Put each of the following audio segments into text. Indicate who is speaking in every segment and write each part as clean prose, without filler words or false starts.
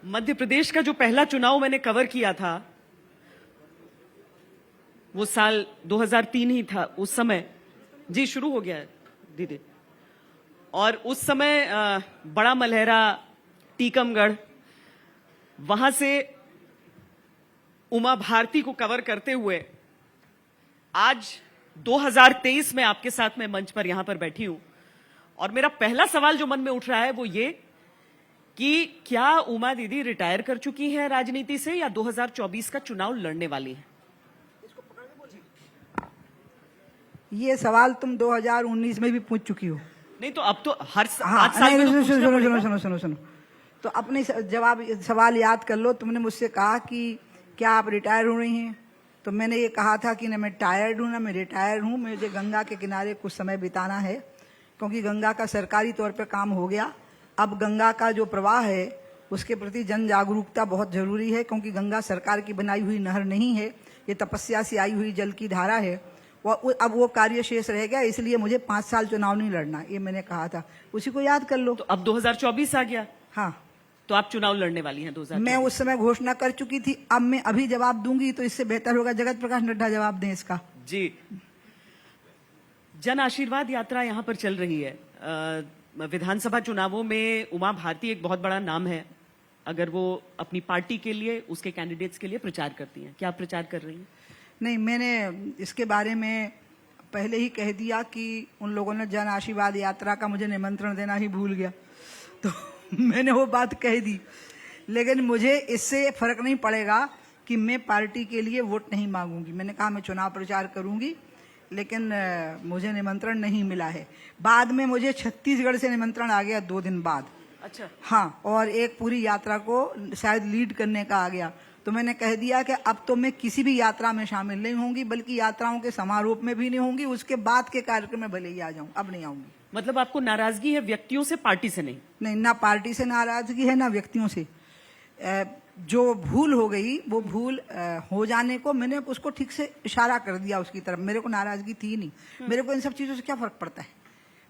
Speaker 1: मध्य प्रदेश का जो पहला चुनाव मैंने कवर किया था वो साल 2003 ही था। उस समय जी शुरू हो गया है दीदी। और उस समय बड़ा मलहरा, टीकमगढ़, वहां से उमा भारती को कवर करते हुए आज 2023 में आपके साथ मैं मंच पर यहां पर बैठी हूं। और मेरा पहला सवाल जो मन में उठ रहा है वो ये कि क्या उमा दीदी रिटायर कर चुकी हैं राजनीति से या 2024 का चुनाव लड़ने वाली हैं?
Speaker 2: ये सवाल तुम 2019 में भी पूछ चुकी हो।
Speaker 1: नहीं तो अब तो हर
Speaker 2: हाँ,
Speaker 1: 5 साल में तो
Speaker 2: सुनो
Speaker 1: पूछना
Speaker 2: सुनो
Speaker 1: पड़ेगा।
Speaker 2: सुनो सुनो सुनो तो अपने सवाल याद कर लो। तुमने मुझसे कहा कि क्या आप रिटायर हो रही हैं, तो मैंने ये कहा था कि ना मैं टायर्ड हूँ ना मैं रिटायर हूँ। मुझे गंगा के किनारे कुछ समय बिताना है, क्योंकि गंगा का सरकारी तौर पर काम हो गया। अब गंगा का जो प्रवाह है उसके प्रति जन जागरूकता बहुत जरूरी है, क्योंकि गंगा सरकार की बनाई हुई नहर नहीं है, ये तपस्या से आई हुई जल की धारा है। और अब वो कार्य शेष रह गया, इसलिए मुझे 5 साल चुनाव नहीं लड़ना, ये मैंने कहा था। उसी को याद कर लो।
Speaker 1: तो अब 2024 आ गया,
Speaker 2: हाँ,
Speaker 1: तो आप चुनाव लड़ने वाली हैं 2024।
Speaker 2: मैं उस समय घोषणा कर चुकी थी। अब मैं अभी जवाब दूंगी तो इससे बेहतर होगा जगत प्रकाश नड्डा जवाब दें इसका।
Speaker 1: जी, जन आशीर्वाद यात्रा यहां पर चल रही है। विधानसभा चुनावों में उमा भारती एक बहुत बड़ा नाम है, अगर वो अपनी पार्टी के लिए, उसके कैंडिडेट्स के लिए प्रचार करती हैं। क्या आप प्रचार कर रही हैं?
Speaker 2: नहीं, मैंने इसके बारे में पहले ही कह दिया कि उन लोगों ने जन आशीर्वाद यात्रा का मुझे निमंत्रण देना ही भूल गया, तो मैंने वो बात कह दी। लेकिन मुझे इससे फर्क नहीं पड़ेगा कि मैं पार्टी के लिए वोट नहीं मांगूंगी। मैंने कहा मैं चुनाव प्रचार करूंगी, लेकिन मुझे निमंत्रण नहीं मिला है। बाद में मुझे छत्तीसगढ़ से निमंत्रण आ गया 2 दिन बाद।
Speaker 1: अच्छा,
Speaker 2: हाँ, और एक पूरी यात्रा को शायद लीड करने का आ गया। तो मैंने कह दिया कि अब तो मैं किसी भी यात्रा में शामिल नहीं होंगी, बल्कि यात्राओं के समारोह में भी नहीं होंगी, उसके बाद के कार्यक्रम में भले ही आ जाऊं, अब नहीं आऊंगी।
Speaker 1: मतलब आपको नाराजगी है व्यक्तियों से, पार्टी से नहीं?
Speaker 2: नहीं, ना पार्टी से नाराजगी है ना व्यक्तियों से। जो भूल हो गई वो भूल हो जाने को मैंने उसको ठीक से इशारा कर दिया उसकी तरफ। मेरे को नाराजगी थी नहीं। मेरे को इन सब चीजों से क्या फर्क पड़ता है।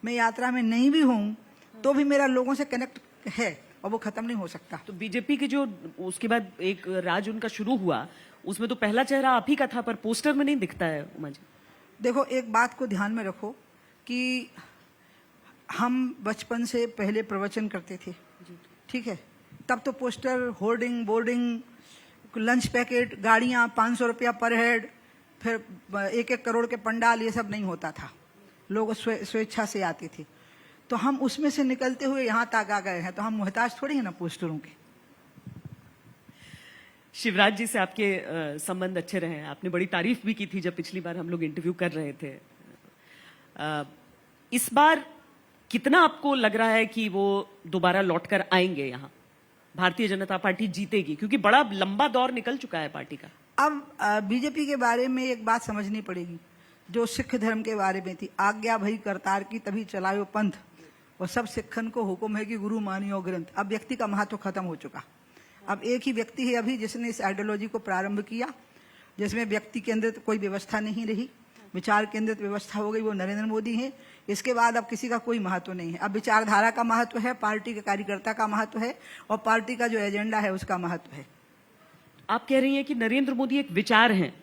Speaker 2: मैं यात्रा में नहीं भी हूं तो भी मेरा लोगों से कनेक्ट है और वो खत्म नहीं हो सकता।
Speaker 1: तो बीजेपी के जो उसके बाद एक राज उनका शुरू हुआ, उसमें तो पहला चेहरा आप ही का था, पर पोस्टर में नहीं दिखता है उमा जी।
Speaker 2: देखो, एक बात को ध्यान में रखो कि हम बचपन से पहले प्रवचन करते थे, ठीक है? तब तो poster, hoarding, boarding, lunch packet, गाड़ियां, 500 रुपया पर हेड, फिर 1-1 करोड़ के पंडाल, ये सब नहीं होता था। लोग स्वेच्छा से आते थे। तो हम उसमें से निकलते हुए यहाँ तक आ गए हैं, तो हम मुहताज थोड़ी है ना पोस्टरों के।
Speaker 1: शिवराज जी से आपके संबंध अच्छे रहे हैं। आपने बड़ी तारीफ भी की थी जब पिछली बार हम लोग इंटरव्यू कर रहे थे। इस बार कितना आपको लग रहा है कि वो दोबारा लौटकर आएंगे यहाँ, भारतीय जनता पार्टी जीतेगी? क्योंकि बड़ा लंबा दौर निकल चुका है पार्टी का।
Speaker 2: अब बीजेपी के बारे में एक बात समझनी पड़ेगी, जो सिख धर्म के बारे में थी, आज्ञा भई करतार की तभी चलायो पंथ, और सब सिखन को हुक्म है कि गुरु मानियो ग्रंथ। अब व्यक्ति का महत्व खत्म हो चुका। अब एक ही व्यक्ति है अभी जिसने इस आइडियोलॉजी को प्रारंभ किया, जिसमें व्यक्ति केंद्रित कोई व्यवस्था नहीं रही, विचार केंद्रित व्यवस्था हो गई, वो नरेंद्र मोदी है। इसके बाद अब किसी का कोई महत्व नहीं है। अब विचारधारा का महत्व है, पार्टी के कार्यकर्ता का महत्व है, और पार्टी का जो एजेंडा है उसका महत्व है।
Speaker 1: आप कह रही हैं कि नरेंद्र मोदी एक विचार हैं?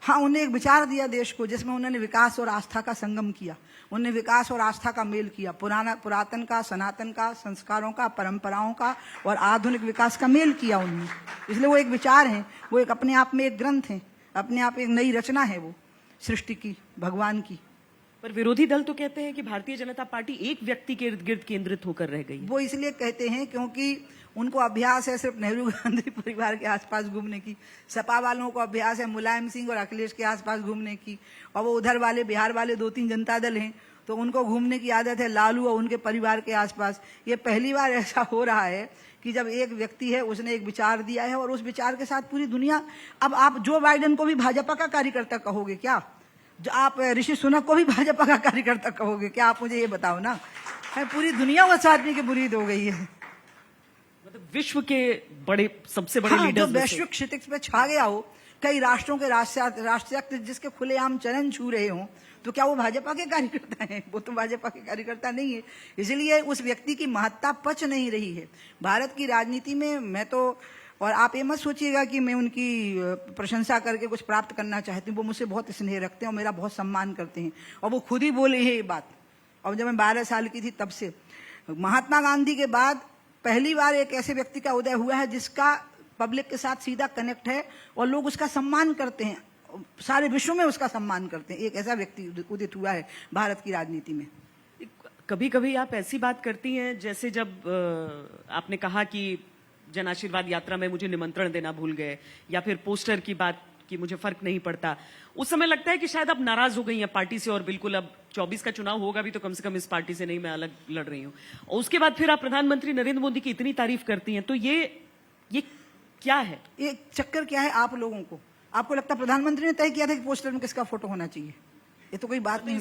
Speaker 2: हाँ, उन्हें एक विचार दिया देश को, जिसमें उन्होंने विकास और आस्था का संगम किया। उन्होंने विकास और आस्था का मेल किया, पुरातन का, सनातन का, संस्कारों का, परंपराओं का और आधुनिक विकास का मेल किया उन्होंने। इसलिए वो एक विचार है, वो एक अपने आप में एक ग्रंथ है, अपने आप एक नई रचना है वो सृष्टि की, भगवान की।
Speaker 1: पर विरोधी दल तो कहते हैं कि भारतीय जनता पार्टी एक व्यक्ति के इर्द गिर्द केंद्रित होकर रह गई।
Speaker 2: वो इसलिए कहते हैं क्योंकि उनको अभ्यास है सिर्फ नेहरू गांधी परिवार के आसपास घूमने की। सपा वालों को अभ्यास है मुलायम सिंह और अखिलेश के आसपास घूमने की, और वो उधर वाले बिहार वाले 2-3 जनता दल हैं, तो उनको घूमने की आदत है लालू और उनके परिवार के आसपास। ये पहली बार ऐसा हो रहा है कि जब एक व्यक्ति है, उसने एक विचार दिया है और उस विचार के साथ पूरी दुनिया। अब आप जो बाइडेन को भी भाजपा का कार्यकर्ता कहोगे क्या? जो आप ऋषि सुनक को भी भाजपा का कार्यकर्ता कहोगे क्या? आप मुझे ये बताओ ना। पूरी दुनिया उस आदमी की मुरीद हो गई है।
Speaker 1: मतलब विश्व के बड़े, सबसे बड़े
Speaker 2: हाँ,
Speaker 1: लीडर्स
Speaker 2: जो वैश्विक क्षितिज पे छा गया हो, कई राष्ट्रों के राष्ट्राध्यक्ष जिसके खुलेआम चरण छू रहे हों, तो क्या वो भाजपा के कार्यकर्ता हैं? वो तो भाजपा के कार्यकर्ता नहीं है। इसलिए उस व्यक्ति की महत्ता पच नहीं रही है भारत की राजनीति में। मैं तो, और आप ये मत सोचिएगा कि मैं उनकी प्रशंसा करके कुछ प्राप्त करना चाहती हूँ। वो मुझसे बहुत स्नेह रखते हैं और मेरा बहुत सम्मान करते हैं, और वो खुद ही बोले हैं ये बात। और जब मैं 12 साल की थी तब से, महात्मा गांधी के बाद पहली बार एक ऐसे व्यक्ति का उदय हुआ है जिसका पब्लिक के साथ सीधा कनेक्ट है और लोग उसका सम्मान करते हैं, सारे विश्व में उसका सम्मान करते हैं। एक ऐसा व्यक्ति उदित हुआ है भारत की राजनीति में।
Speaker 1: कभी कभी आप ऐसी बात करती हैं जैसे जब आपने कहा कि जन आशीर्वाद यात्रा में मुझे निमंत्रण देना भूल गए, या फिर पोस्टर की बात कि मुझे फर्क नहीं पड़ता। उस समय लगता है कि शायद आप नाराज हो गई हैं पार्टी से, और बिल्कुल अब 24 का चुनाव होगा भी तो कम से कम इस पार्टी से नहीं, मैं अलग लड़ रही हूं। और उसके बाद फिर आप प्रधानमंत्री नरेंद्र मोदी की इतनी तारीफ करती हैं, तो ये क्या है?
Speaker 2: ये चक्कर क्या है आप लोगों को? आपको लगता है प्रधानमंत्री ने तय किया था कि पोस्टर में किसका फोटो होना चाहिए? ये तो कोई बात नहीं।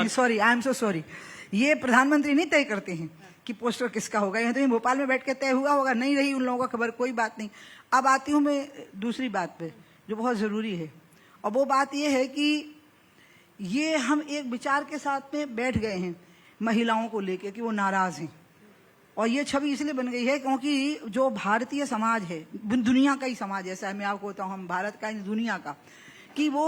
Speaker 2: Sorry, I am so sorry. ये प्रधानमंत्री नहीं तय करते हैं कि पोस्टर किसका होगा। ये तो भोपाल में बैठ के तय हुआ होगा, नहीं रही उन लोगों का खबर, कोई बात नहीं। अब आती हूं मैं दूसरी बात पे जो बहुत जरूरी है, और वो बात ये है कि ये हम एक विचार के साथ में बैठ गए हैं महिलाओं को लेके कि वो नाराज हैं, और ये छवि इसलिए बन गई है क्योंकि जो भारतीय समाज है, दुनिया का ही समाज ऐसा है, मैं आपको बताऊं, हम भारत का, दुनिया का, कि वो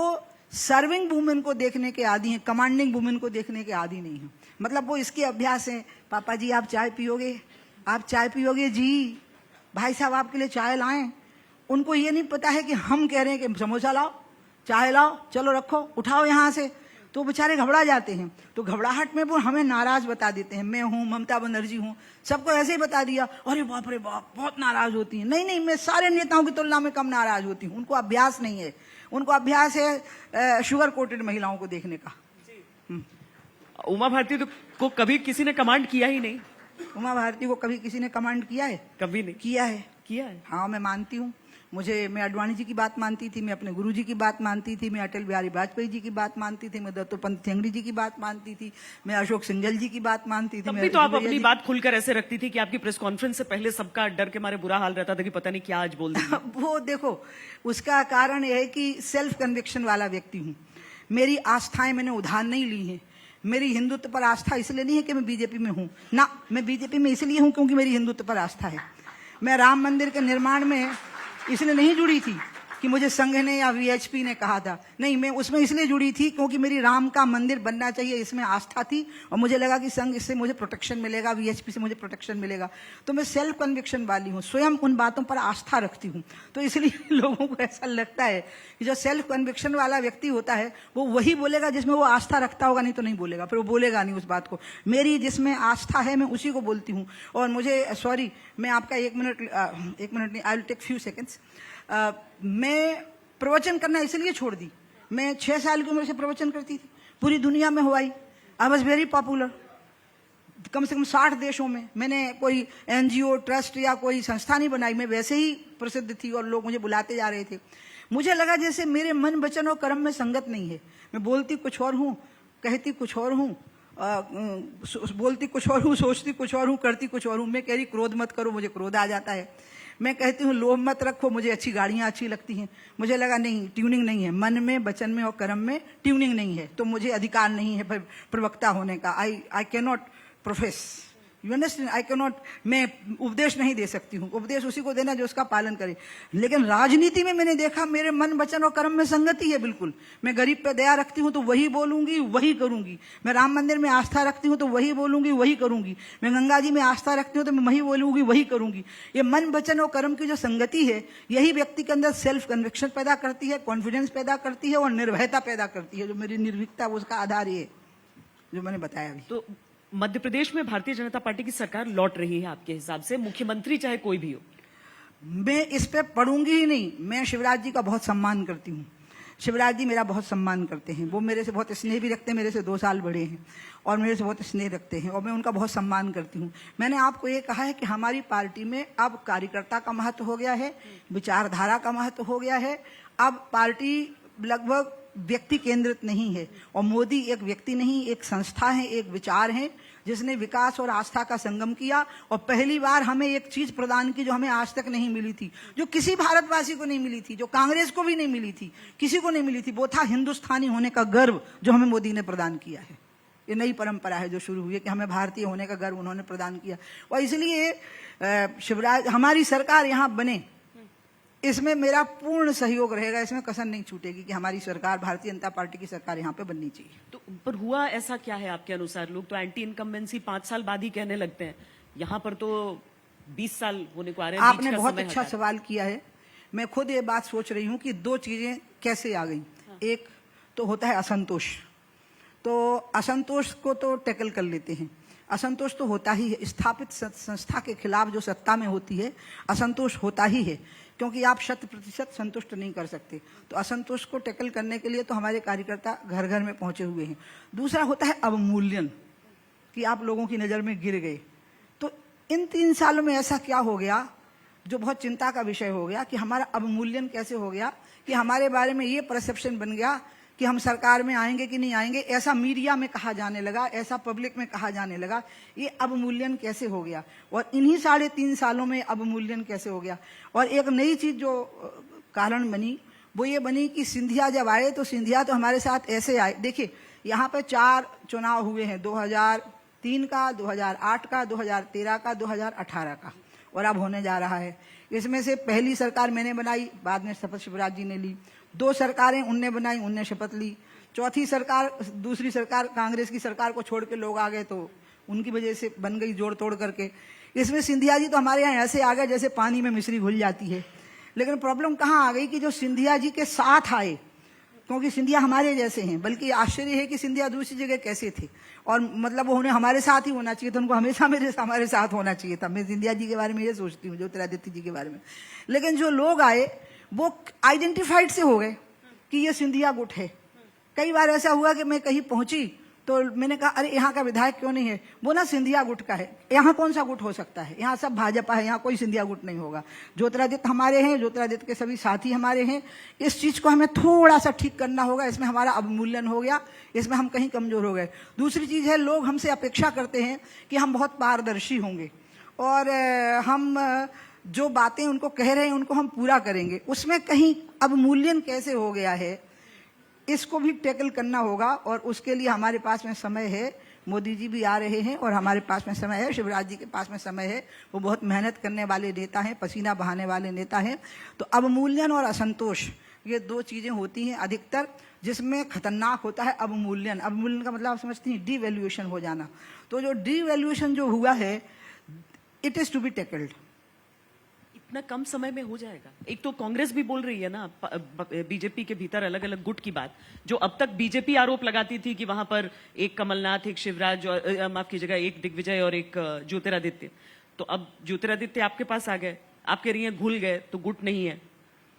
Speaker 2: सर्विंग वुमेन को देखने के आदी हैं, कमांडिंग वुमेन को देखने के आदी नहीं है। मतलब वो इसके अभ्यास हैं, पापा जी आप चाय पियोगे, आप चाय पियोगे जी, भाई साहब आपके लिए चाय लाएं। उनको ये नहीं पता है कि हम कह रहे हैं कि समोसा लाओ, चाय लाओ, चलो रखो, उठाओ यहाँ से, तो बेचारे घबरा जाते हैं। तो घबराहट में वो हमें नाराज बता देते हैं। मैं हूं, ममता बनर्जी हूं, सबको ऐसे ही बता दिया, अरे बाप रे बाप बहुत नाराज होती हैं। नहीं नहीं, मैं सारे नेताओं की तुलना में कम नाराज होती हूँ। उनको अभ्यास नहीं है, उनको अभ्यास है शुगर कोटेड महिलाओं को देखने का।
Speaker 1: उमा भारती को कभी किसी ने कमांड किया ही नहीं।
Speaker 2: उमा भारती को कभी किसी ने कमांड किया है? कभी नहीं किया है। हाँ, मैं मानती हूँ। मैं अडवाणी जी की बात मानती थी, मैं अपने गुरु जी की बात मानती थी, मैं अटल बिहारी वाजपेयी जी की बात मानती थी, मैं दत्तोपंत ठेंगड़ी जी की बात मानती थी, मैं अशोक सिंघल जी की बात मानती थी।
Speaker 1: तब तो आप अपनी बात खुलकर ऐसे रखती थी कि आपकी प्रेस कॉन्फ्रेंस से पहले सबका डर के मारे बुरा हाल रहता था कि पता नहीं क्या आज बोल देंगे।
Speaker 2: वो देखो, उसका कारण यह है कि सेल्फ कन्विक्शन वाला व्यक्ति हूँ। मेरी आस्थाएं मैंने उधार नहीं ली है। मेरी हिंदुत्व पर आस्था इसलिए नहीं है कि मैं बीजेपी में हूँ ना, मैं बीजेपी में इसलिए हूँ क्योंकि मेरी हिंदुत्व पर आस्था है। मैं राम मंदिर के निर्माण में इसलिए नहीं जुड़ी थी कि मुझे संघ ने या वीएचपी ने कहा था, नहीं, मैं उसमें इसलिए जुड़ी थी क्योंकि मेरी राम का मंदिर बनना चाहिए, इसमें आस्था थी, और मुझे लगा कि संघ इससे मुझे प्रोटेक्शन मिलेगा, वीएचपी से मुझे प्रोटेक्शन मिलेगा। तो मैं सेल्फ कन्विक्शन वाली हूँ, स्वयं उन बातों पर आस्था रखती हूँ। तो इसलिए लोगों को ऐसा लगता है कि जो सेल्फ कन्विक्शन वाला व्यक्ति होता है वो वही बोलेगा जिसमें वो आस्था रखता होगा, नहीं तो नहीं बोलेगा, फिर वो बोलेगा नहीं उस बात को। मेरी जिसमें आस्था है मैं उसी को बोलती हूँ। और मुझे, सॉरी, मैं आपका एक मिनट नहीं, I will take few seconds. मैं प्रवचन करना इसलिए छोड़ दी। मैं 6 साल की उम्र से प्रवचन करती थी, पूरी दुनिया में हुआ। आई वॉज वेरी पॉपुलर, कम से कम 60 देशों में। मैंने कोई एनजीओ, ट्रस्ट या कोई संस्था नहीं बनाई, मैं वैसे ही प्रसिद्ध थी और लोग मुझे बुलाते जा रहे थे। मुझे लगा जैसे मेरे मन, वचन और कर्म में संगत नहीं है। मैं बोलती कुछ और हूँ, कहती कुछ और हूँ, बोलती कुछ और हूँ, सोचती कुछ और हूँ, करती कुछ और हूँ। मैं कह रही क्रोध मत करो, मुझे क्रोध आ जाता है। मैं कहती हूँ लोभ मत रखो, मुझे अच्छी गाड़ियाँ अच्छी लगती हैं। मुझे लगा नहीं, ट्यूनिंग नहीं है, मन में, वचन में और कर्म में ट्यूनिंग नहीं है, तो मुझे अधिकार नहीं है प्रवक्ता होने का। I can not profess, you understand, I can not, मैं उपदेश नहीं दे सकती हूँ। उपदेश उसी को देना जो उसका पालन करे। लेकिन राजनीति में मैंने देखा मेरे मन, वचन और कर्म में संगति है बिल्कुल। मैं गरीब पे दया रखती हूँ तो वही बोलूंगी, वही करूंगी। मैं राम मंदिर में आस्था रखती हूँ तो वही बोलूंगी, वही करूंगी। मैं गंगा जी में आस्था रखती हूँ तो मैं वही बोलूंगी, वही करूंगी। ये मन, वचन और कर्म की जो संगति है, यही व्यक्ति के अंदर सेल्फ कन्विक्शन पैदा करती है, कॉन्फिडेंस पैदा करती है और निर्भयता पैदा करती है। जो मेरी निर्भीकता, उसका आधार ये जो मैंने बताया अभी।
Speaker 1: तो मध्य प्रदेश में भारतीय जनता पार्टी की सरकार लौट रही है, आपके हिसाब से मुख्यमंत्री चाहे कोई भी हो?
Speaker 2: मैं इस पे पढ़ूंगी ही नहीं। मैं शिवराज जी का बहुत सम्मान करती हूँ। शिवराज जी मेरा बहुत सम्मान करते हैं। वो मेरे से बहुत स्नेह भी रखते हैं, मेरे से 2 साल बड़े हैं और मेरे से बहुत स्नेह रखते हैं, और मैं उनका बहुत सम्मान करती हूँ। मैंने आपको ये कहा है कि हमारी पार्टी में अब कार्यकर्ता का महत्व हो गया है, विचारधारा का महत्व हो गया है। अब पार्टी लगभग व्यक्ति केंद्रित नहीं है, और मोदी एक व्यक्ति नहीं, एक संस्था है, एक विचार है जिसने विकास और आस्था का संगम किया और पहली बार हमें एक चीज प्रदान की जो हमें आज तक नहीं मिली थी, जो किसी भारतवासी को नहीं मिली थी, जो कांग्रेस को भी नहीं मिली थी, किसी को नहीं मिली थी। वो था हिंदुस्तानी होने का गर्व जो हमें मोदी ने प्रदान किया है। ये नई परंपरा है जो शुरू हुई है कि हमें भारतीय होने का गर्व उन्होंने प्रदान किया। और इसलिए शिवराज हमारी सरकार यहाँ बने, इसमें मेरा पूर्ण सहयोग रहेगा, इसमें कसर नहीं छूटेगी कि हमारी सरकार, भारतीय जनता पार्टी की सरकार यहाँ पे बननी चाहिए।
Speaker 1: तो पर हुआ ऐसा क्या है आपके अनुसार? लोग तो एंटी इनकम्बेंसी 5 साल बाद ही कहने लगते हैं, यहाँ पर तो 20 साल होने को आ रहे हैं।
Speaker 2: आपने बहुत अच्छा सवाल किया है। मैं खुद ये बात सोच रही हूँ कि दो चीजें कैसे आ गई। एक तो होता है असंतोष, तो असंतोष को तो टैकल कर लेते हैं। असंतोष तो होता ही है, स्थापित संस्था के खिलाफ जो सत्ता में होती है असंतोष होता ही है, क्योंकि आप 100% संतुष्ट नहीं कर सकते। तो असंतोष को टैकल करने के लिए तो हमारे कार्यकर्ता घर घर में पहुंचे हुए हैं। दूसरा होता है अवमूल्यन, कि आप लोगों की नजर में गिर गए। तो इन 3 सालों में ऐसा क्या हो गया जो बहुत चिंता का विषय हो गया कि हमारा अवमूल्यन कैसे हो गया, कि हमारे बारे में ये परसेप्शन बन गया कि हम सरकार में आएंगे कि नहीं आएंगे, ऐसा मीडिया में कहा जाने लगा, ऐसा पब्लिक में कहा जाने लगा। ये अवमूल्यन कैसे हो गया, और इन्हीं 3.5 सालों में अवमूल्यन कैसे हो गया। और एक नई चीज जो कारण बनी वो ये बनी कि सिंधिया जब आए तो सिंधिया तो हमारे साथ ऐसे आए। देखिए, यहाँ पे 4 चुनाव हुए हैं, 2003 का, 2008 का, 2013 का, 2018 का, और अब होने जा रहा है। इसमें से पहली सरकार मैंने बनाई, बाद में शपथ शिवराज जी ने ली। 2 सरकारें उनने बनाई, उनने शपथ ली। चौथी सरकार, दूसरी सरकार, कांग्रेस की सरकार को छोड़ के लोग आ गए तो उनकी वजह से बन गई जोड़ तोड़ करके। इसमें सिंधिया जी तो हमारे यहाँ ऐसे आ गए जैसे पानी में मिश्री घुल जाती है। लेकिन प्रॉब्लम कहाँ आ गई कि जो सिंधिया जी के साथ आए, क्योंकि सिंधिया हमारे जैसे हैं, बल्कि आश्चर्य है कि सिंधिया दूसरी जगह कैसे थे, और मतलब वो उन्हें हमारे साथ ही होना चाहिए था, उनको हमेशा हमारे साथ होना चाहिए था। मैं सिंधिया जी के बारे में ये सोचती हूँ, ज्योतिरादित्य जी के बारे में। लेकिन जो लोग आए वो आइडेंटिफाइड से हो गए कि ये सिंधिया गुट है। कई बार ऐसा हुआ कि मैं कहीं पहुंची तो मैंने कहा, अरे यहाँ का विधायक क्यों नहीं है? वो ना सिंधिया गुट का है। यहाँ कौन सा गुट हो सकता है? यहाँ सब भाजपा है, यहाँ कोई सिंधिया गुट नहीं होगा। ज्योतिरादित्य हमारे हैं, ज्योतिरादित्य के सभी साथी हमारे हैं। इस चीज को हमें थोड़ा सा ठीक करना होगा। इसमें हमारा अवमूल्यन हो गया, इसमें हम कहीं कमजोर हो गए। दूसरी चीज है, लोग हमसे अपेक्षा करते हैं कि हम बहुत पारदर्शी होंगे और हम जो बातें उनको कह रहे हैं उनको हम पूरा करेंगे। उसमें कहीं अवमूल्यन कैसे हो गया है, इसको भी टैकल करना होगा, और उसके लिए हमारे पास में समय है। मोदी जी भी आ रहे हैं और हमारे पास में समय है, शिवराज जी के पास में समय है। वो बहुत मेहनत करने वाले नेता हैं, पसीना बहाने वाले नेता हैं। तो अवमूल्यन और असंतोष, ये 2 चीजें होती हैं अधिकतर, जिसमें खतरनाक होता है अवमूल्यन। अवमूल्यन का मतलब आप समझती हैं, डीवैल्यूएशन हो जाना। तो जो डीवैल्यूएशन जो हुआ है, it is to be tackled.
Speaker 1: इतना कम समय में हो जाएगा? एक तो कांग्रेस भी बोल रही है ना, बीजेपी के भीतर अलग अलग गुट की बात, जो अब तक बीजेपी आरोप लगाती थी कि वहां पर एक कमलनाथ, एक शिवराज, और माफ कीजिएगा, एक दिग्विजय और एक ज्योतिरादित्य। तो अब ज्योतिरादित्य आपके पास आ गए, आप कह रही हैं घुल गए, तो गुट नहीं है।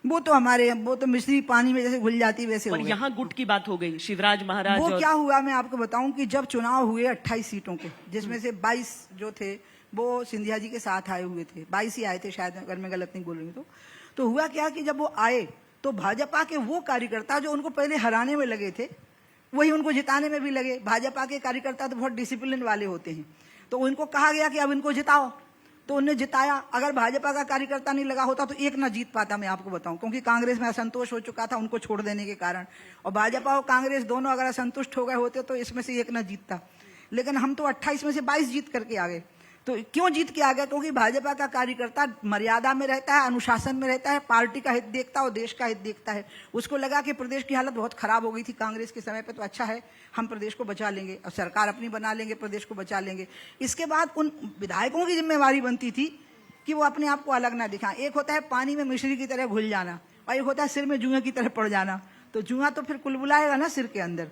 Speaker 2: वो तो हमारे, वो तो मिश्री पानी में जैसे घुल जाती वैसे।
Speaker 1: और यहाँ गुट की बात हो गई, शिवराज महाराज।
Speaker 2: वो क्या हुआ मैं आपको बताऊं कि जब चुनाव हुए 28 सीटों के, जिसमें से 22 जो थे वो सिंधिया जी के साथ आए हुए थे, 22 ही आए थे शायद, अगर मैं गलत नहीं बोल रही हूँ तो हुआ क्या कि जब वो आए तो भाजपा के वो कार्यकर्ता जो उनको पहले हराने में लगे थे, वही उनको जिताने में भी लगे। भाजपा के कार्यकर्ता तो बहुत डिसिप्लिन वाले होते हैं, तो उनको कहा गया कि अब इनको जिताओ, तो उन्हें जिताया। अगर भाजपा का कार्यकर्ता नहीं लगा होता तो एक ना जीत पाता, मैं आपको बताऊं, क्योंकि कांग्रेस में असंतोष हो चुका था उनको छोड़ देने के कारण, और भाजपा और कांग्रेस दोनों अगर असंतुष्ट हो गए होते तो इसमें से एक ना जीतता। लेकिन हम तो 28 में से 22 जीत करके आ गए। तो क्यों जीत के आ गया? क्योंकि भाजपा का कार्यकर्ता मर्यादा में रहता है, अनुशासन में रहता है, पार्टी का हित देखता है और देश का हित देखता है। उसको लगा कि प्रदेश की हालत बहुत खराब हो गई थी कांग्रेस के समय पे, तो अच्छा है हम प्रदेश को बचा लेंगे और सरकार अपनी बना लेंगे, प्रदेश को बचा लेंगे। इसके बाद उन विधायकों की जिम्मेवारी बनती थी कि वो अपने आप को अलग ना दिखाएं। एक होता है पानी में मिश्री की तरह घुल जाना, और एक होता है सिर में जुए की तरह पड़ जाना। तो जुआ तो फिर कुलबुलाएगा ना सिर के अंदर,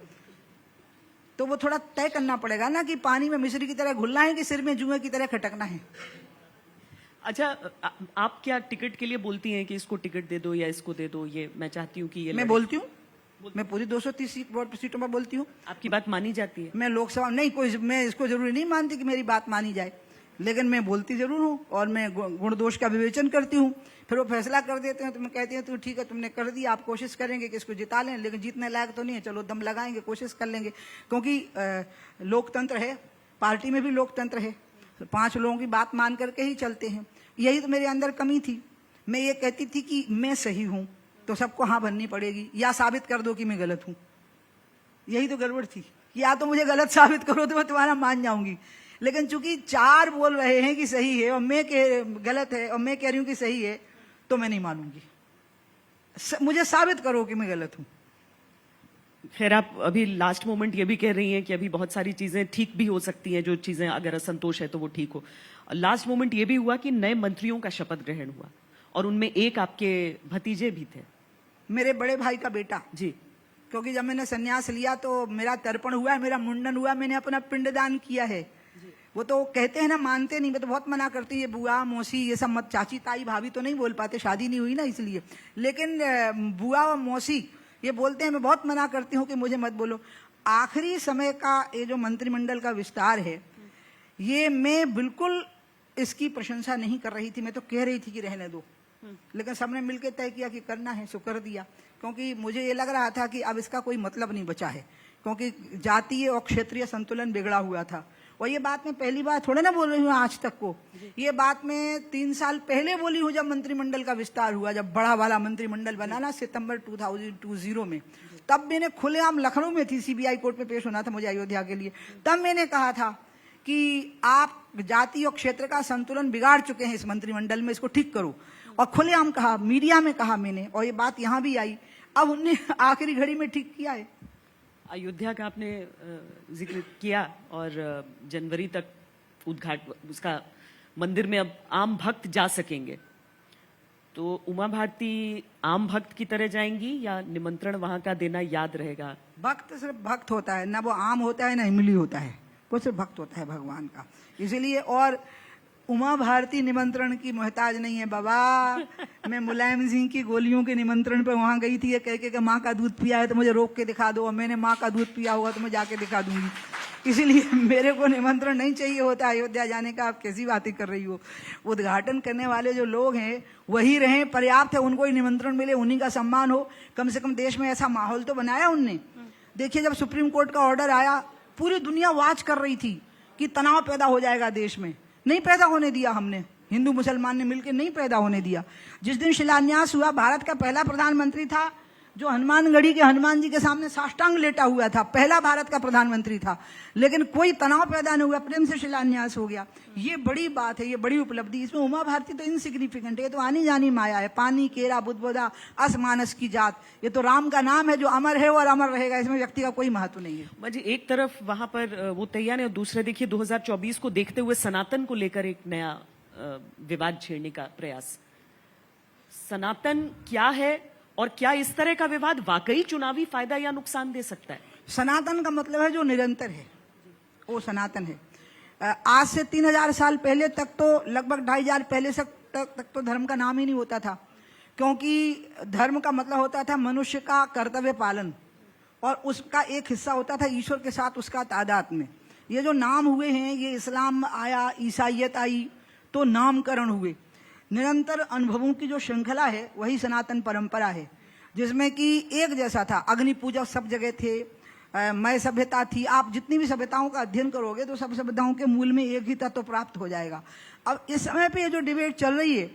Speaker 2: तो वो थोड़ा तय करना पड़ेगा ना कि पानी में मिश्री की तरह घुलना है कि सिर में जुए की तरह खटकना है। अच्छा,
Speaker 1: आप क्या टिकट के लिए बोलती हैं कि इसको टिकट दे दो या इसको दे दो? ये मैं चाहती हूँ कि ये
Speaker 2: मैं बोलती हूँ, मैं पूरी 230 सीटों पर बोलती हूँ।
Speaker 1: आपकी बात मानी जाती है?
Speaker 2: मैं लोकसभा नहीं, कोई मैं इसको जरूरी नहीं मानती कि मेरी बात मानी जाए, लेकिन मैं बोलती जरूर हूँ और मैं गुण दोष का विवेचन करती हूँ। फिर वो फैसला कर देते हैं तो मैं कहती हूँ तो ठीक है, तुमने कर दिया, आप कोशिश करेंगे कि इसको जिता लें, लेकिन जीतने लायक तो नहीं है, चलो दम लगाएंगे, कोशिश कर लेंगे, क्योंकि लोकतंत्र है पार्टी में भी लोकतंत्र है, 5 लोगों की बात मान करके ही चलते हैं। यही तो मेरे अंदर कमी थी। मैं ये कहती थी कि मैं सही हूं तो सबको हाँ बननी पड़ेगी, या साबित कर दो कि मैं गलत हूं। यही तो गड़बड़ थी, या तो मुझे गलत साबित करो तो मैं तुम्हारा मान जाऊंगी। लेकिन चूंकि 4 बोल रहे हैं कि सही है और मैं गलत है और मैं कह रही हूं कि सही है, तो मैं नहीं मानूंगी। मुझे साबित करो कि मैं गलत हूं।
Speaker 1: खैर, आप अभी लास्ट मोमेंट ये भी कह रही हैं कि अभी बहुत सारी चीजें ठीक भी हो सकती हैं, जो चीजें अगर असंतोष है तो वो ठीक हो। लास्ट मोमेंट ये भी हुआ कि नए मंत्रियों का शपथ ग्रहण हुआ और उनमें एक आपके भतीजे भी थे,
Speaker 2: मेरे बड़े भाई का बेटा
Speaker 1: जी।
Speaker 2: क्योंकि जब मैंने संन्यास लिया तो मेरा तर्पण हुआ है, मेरा मुंडन हुआ, मैंने अपना पिंडदान किया है। वो तो कहते हैं ना, मानते नहीं। मैं तो बहुत मना करती है, बुआ मौसी ये सब मत, चाची ताई भाभी तो नहीं बोल पाते, शादी नहीं हुई ना इसलिए। लेकिन बुआ और मौसी ये बोलते हैं, मैं बहुत मना करती हूँ कि मुझे मत बोलो। आखिरी समय का ये जो मंत्रिमंडल का विस्तार है, ये मैं बिल्कुल इसकी प्रशंसा नहीं कर रही थी। मैं तो कह रही थी कि रहने दो, लेकिन सबने मिलकर तय किया कि करना है, सो कर दिया। क्योंकि मुझे ये लग रहा था कि अब इसका कोई मतलब नहीं बचा है, क्योंकि जातीय और क्षेत्रीय संतुलन बिगड़ा हुआ था। और ये बात मैं पहली बार थोड़ा ना बोल रही हूँ आज तक को, ये बात मैं 3 साल पहले बोली हूँ, जब मंत्रिमंडल का विस्तार हुआ, जब बड़ा वाला मंत्रिमंडल बना ना सितंबर 2020 में। तब मैंने खुलेआम, लखनऊ में थी, सीबीआई कोर्ट में पेश होना था मुझे अयोध्या के लिए, तब मैंने कहा था कि आप जाति और क्षेत्र का संतुलन बिगाड़ चुके हैं इस मंत्रिमंडल में, इसको ठीक करो। और खुलेआम कहा, मीडिया में कहा मैंने, और ये बात यहाँ भी आई। अब उनने आखिरी घड़ी में ठीक किया है।
Speaker 1: अयोध्या का आपने जिक्र किया, और जनवरी तक उद्घाटन उसका मंदिर में अब आम भक्त जा सकेंगे, तो उमा भारती आम भक्त की तरह जाएंगी या निमंत्रण वहां का देना याद रहेगा?
Speaker 2: भक्त सिर्फ भक्त होता है ना, वो आम होता है ना इमली होता है, वो सिर्फ भक्त होता है भगवान का। इसीलिए, और उमा भारती निमंत्रण की मोहताज नहीं है बाबा। मैं मुलायम सिंह की गोलियों के निमंत्रण पे वहां गई थी, ये कह के माँ का दूध पिया है तो मुझे रोक के दिखा दो, और मैंने माँ का दूध पिया होगा तो मैं जाके दिखा दूंगी। इसीलिए मेरे को निमंत्रण नहीं चाहिए होता अयोध्या जाने का। आप कैसी बातें कर रही हो? उद्घाटन करने वाले जो लोग हैं वही रहें, पर्याप्त है। उनको ही निमंत्रण मिले, उन्हीं का सम्मान हो। कम से कम देश में ऐसा माहौल तो बनाया उनने। देखिए, जब सुप्रीम कोर्ट का ऑर्डर आया, पूरी दुनिया वाच कर रही थी कि तनाव पैदा हो जाएगा देश में। नहीं पैदा होने दिया हमने, हिंदू मुसलमान ने मिलकर नहीं पैदा होने दिया। जिस दिन शिलान्यास हुआ, भारत का पहला प्रधानमंत्री था जो हनुमानगढ़ी के हनुमान जी के सामने साष्टांग लेटा हुआ था, पहला भारत का प्रधानमंत्री था। लेकिन कोई तनाव पैदा नहीं हुआ, प्रेम से शिलान्यास हो गया। ये बड़ी बात है, ये बड़ी उपलब्धि। इसमें उमा भारती तो इनसिग्निफिकेंट है, ये तो आनी जानी माया है। पानी केरा बुद्धबोधा असमानस की जात, ये तो राम का नाम है जो अमर है और अमर रहेगा। इसमें व्यक्ति का कोई महत्व नहीं है।
Speaker 1: मुझे एक तरफ वहां पर वो तैयार है, और दूसरे देखिए 2024 को देखते हुए सनातन को लेकर एक नया विवाद छेड़ने का प्रयास। सनातन क्या है, और क्या इस तरह का विवाद वाकई चुनावी फायदा या नुकसान दे सकता है?
Speaker 2: सनातन का मतलब है जो निरंतर है, वो सनातन है। आज से 3000 साल पहले तक तो, लगभग 2500 पहले तक तो धर्म का नाम ही नहीं होता था, क्योंकि धर्म का मतलब होता था मनुष्य का कर्तव्य पालन, और उसका एक हिस्सा होता था ईश्वर के साथ उसका तादात्म्य। ये जो नाम हुए हैं, ये इस्लाम आया, ईसाइयत आई, तो नामकरण हुए। निरंतर अनुभवों की जो श्रृंखला है वही सनातन परंपरा है, जिसमें कि एक जैसा था। अग्नि पूजक सब जगह थे, मय सभ्यता थी। आप जितनी भी सभ्यताओं का अध्ययन करोगे तो सब सभ्यताओं के मूल में एक ही तत्व प्राप्त हो जाएगा। अब इस समय पे ये जो डिबेट चल रही है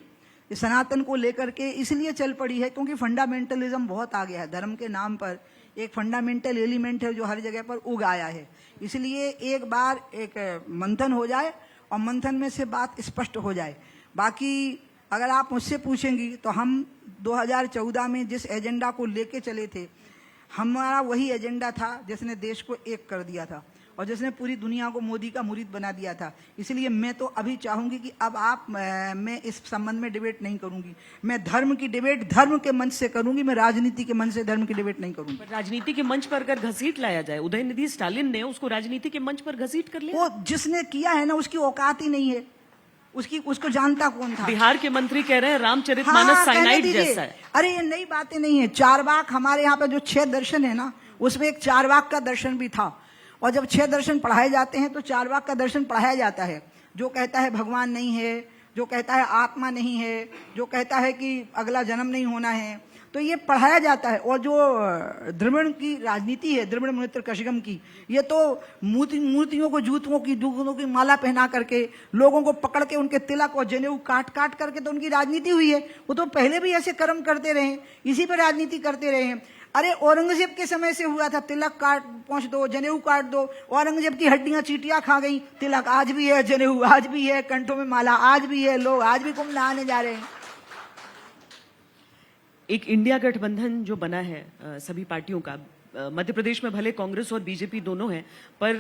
Speaker 2: ये सनातन को लेकर के, इसलिए चल पड़ी है क्योंकि फंडामेंटलिज्म बहुत आ गया है। धर्म के नाम पर एक फंडामेंटल एलिमेंट है जो हर जगह पर उग आया है। इसलिए एक बार एक मंथन हो जाए और मंथन में से बात स्पष्ट हो जाए। बाकी अगर आप मुझसे पूछेंगी तो हम 2014 में जिस एजेंडा को लेके चले थे, हमारा वही एजेंडा था जिसने देश को एक कर दिया था और जिसने पूरी दुनिया को मोदी का मुरीद बना दिया था। इसलिए मैं तो अभी चाहूंगी कि अब मैं इस संबंध में डिबेट नहीं करूंगी। मैं धर्म की डिबेट धर्म के मंच से करूंगी, मैं राजनीति के मंच से धर्म की डिबेट नहीं करूंगी।
Speaker 1: राजनीति के मंच पर अगर घसीट लाया जाए, उदयनिधि स्टालिन ने उसको राजनीति के मंच पर घसीट कर लिया।
Speaker 2: वो जिसने किया है ना, उसकी औकात ही नहीं है, उसको जानता कौन था।
Speaker 1: बिहार के मंत्री कह रहे हैं रामचरितमानस साइनाइड जैसा है।
Speaker 2: अरे ये नई बातें नहीं है। चारवाक, हमारे यहाँ पे जो 6 दर्शन है ना, उसमें एक चारवाक का दर्शन भी था। और जब 6 दर्शन पढ़ाए जाते हैं तो चारवाक का दर्शन पढ़ाया जाता है। जो कहता है भगवान नहीं है, जो कहता है आत्मा नहीं है, जो कहता है कि अगला जन्म नहीं होना है, तो ये पढ़ाया जाता है। और जो द्रविड़ की राजनीति है, द्रविड़ मुनित्र कषगम की, ये तो मूर्तियों को जूतों की माला पहना करके, लोगों को पकड़ के उनके तिलक और जनेऊ काट काट करके तो उनकी राजनीति हुई है। वो तो पहले भी ऐसे कर्म करते रहे, इसी पर राजनीति करते रहे हैं। अरे औरंगजेब के समय से हुआ था, तिलक काट पहुंच दो, जनेऊ काट दो, औरंगजेब की हड्डियां चीटियां खा गई, तिलक आज भी है, जनेऊ आज भी है, कंठों में माला आज भी है, लोग आज भी कुंभ नहाने जा रहे हैं।
Speaker 1: एक इंडिया गठबंधन जो बना है सभी पार्टियों का, मध्य प्रदेश में भले कांग्रेस और बीजेपी दोनों हैं, पर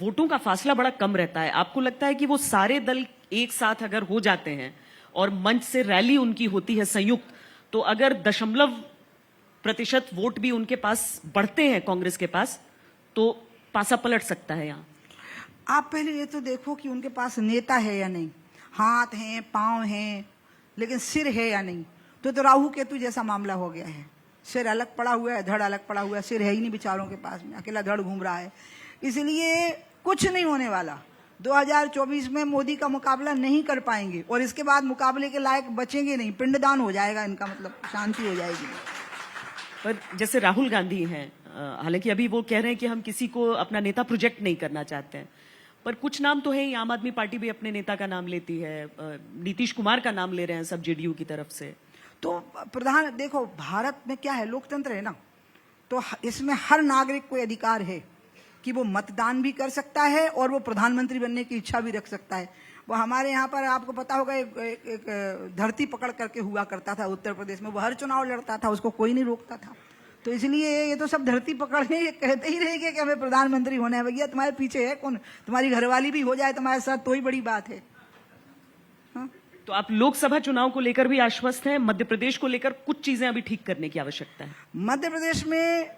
Speaker 1: वोटों का फासला बड़ा कम रहता है। आपको लगता है कि वो सारे दल एक साथ अगर हो जाते हैं और मंच से रैली उनकी होती है संयुक्त, तो अगर 0.% वोट भी उनके पास बढ़ते हैं कांग्रेस के पास, तो पासा पलट सकता है यहाँ?
Speaker 2: आप पहले ये तो देखो कि उनके पास नेता है या नहीं, हाथ हैं, पांव हैं, लेकिन सिर है या नहीं। तो राहु केतु जैसा मामला हो गया है, सिर अलग पड़ा हुआ है, धड़ अलग पड़ा हुआ है, सिर है ही नहीं बेचारों के पास में, अकेला धड़ घूम रहा है। इसलिए कुछ नहीं होने वाला। 2024 में मोदी का मुकाबला नहीं कर पाएंगे, और इसके बाद मुकाबले के लायक बचेंगे नहीं, पिंडदान हो जाएगा इनका, मतलब शांति हो जाएगी।
Speaker 1: पर जैसे राहुल गांधी हैं, हालांकि अभी वो कह रहे हैं कि हम किसी को अपना नेता प्रोजेक्ट नहीं करना चाहते हैं, पर कुछ नाम तो है ही। आम आदमी पार्टी भी अपने नेता का नाम लेती है, नीतीश कुमार का नाम ले रहे हैं सब जेडीयू की तरफ से।
Speaker 2: तो प्रधान देखो, भारत में क्या है, लोकतंत्र है ना, तो इसमें हर नागरिक को अधिकार है कि वो मतदान भी कर सकता है और वो प्रधानमंत्री बनने की इच्छा भी रख सकता है। वो हमारे यहाँ पर आपको पता होगा एक धरती पकड़ करके हुआ करता था उत्तर प्रदेश में, वो हर चुनाव लड़ता था, उसको कोई नहीं रोकता था। तो इसलिए ये तो सब धरती पकड़ने ये कहते ही रहेंगे कि हमें प्रधानमंत्री होना है। भैया तुम्हारे पीछे है कौन? तुम्हारी घरवाली भी हो जाए तुम्हारे साथ तो ही बड़ी बात है। हाँ?
Speaker 1: तो आप लोकसभा चुनाव को लेकर भी आश्वस्त हैं? मध्य प्रदेश को लेकर कुछ चीजें अभी ठीक करने की आवश्यकता है।
Speaker 2: मध्य प्रदेश में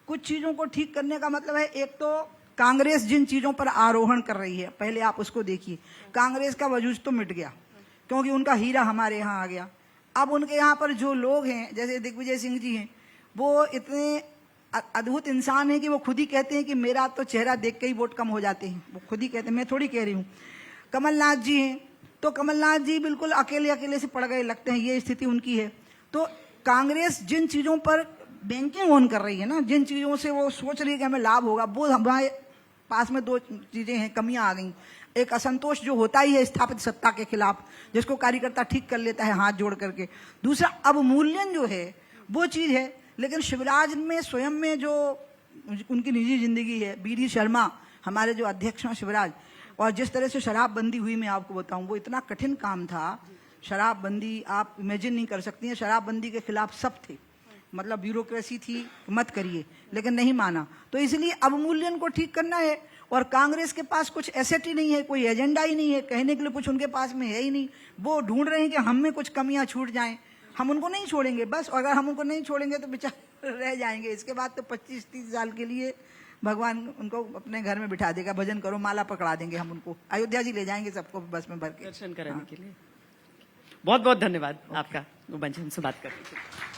Speaker 2: कुछ चीजों को ठीक करने का मतलब है, एक तो कांग्रेस जिन चीजों पर आरोहण कर रही है, पहले आप उसको देखिए। कांग्रेस का वजूद तो मिट गया क्योंकि उनका हीरा हमारे यहाँ आ गया। अब उनके यहाँ पर जो लोग हैं, जैसे दिग्विजय सिंह जी हैं, वो इतने अद्भुत इंसान हैं कि वो खुद ही कहते हैं कि मेरा तो चेहरा देख के ही वोट कम हो जाते हैं। वो खुद ही कहते हैं, मैं थोड़ी कह रही हूँ। कमलनाथ जी हैं, तो कमलनाथ जी बिल्कुल अकेले अकेले से पड़ गए लगते हैं, ये स्थिति उनकी है। तो कांग्रेस जिन चीजों पर बैंकिंग ऑन कर रही है ना, जिन चीजों से वो सोच रही है कि हमें लाभ होगा, वो हमारे पास में दो चीजें हैं, कमियां आ गई। एक असंतोष जो होता ही है स्थापित सत्ता के खिलाफ, जिसको कार्यकर्ता ठीक कर लेता है हाथ जोड़ करके। दूसरा अवमूल्यन जो है वो चीज है। लेकिन शिवराज में स्वयं में जो उनकी निजी जिंदगी है, बीडी शर्मा हमारे जो अध्यक्ष हैं शिवराज, और जिस तरह से शराबबंदी हुई, मैं आपको बताऊं, वो इतना कठिन काम था। शराबबंदी आप इमेजिन नहीं कर सकती हैं। शराबबंदी के खिलाफ सब थे, मतलब ब्यूरोक्रेसी थी, मत करिए, लेकिन नहीं माना। तो इसलिए अवमूल्यन को ठीक करना है। और कांग्रेस के पास कुछ एसेट ही नहीं है, कोई एजेंडा ही नहीं है, कहने के लिए कुछ उनके पास में है ही नहीं। वो ढूंढ रहे हैं कि हम में कुछ कमियां छूट जाएं, हम उनको नहीं छोड़ेंगे बस। अगर हम उनको नहीं छोड़ेंगे तो बेचारे रह जाएंगे। इसके बाद तो 25-30 साल के लिए भगवान उनको अपने घर में बिठा देगा, भजन करो, माला पकड़ा देंगे हम उनको, अयोध्या जी ले जाएंगे सबको बस में भर के
Speaker 1: दर्शन कराने के लिए। बहुत बहुत धन्यवाद आपका, गोबंश हमसे बात करने के लिए।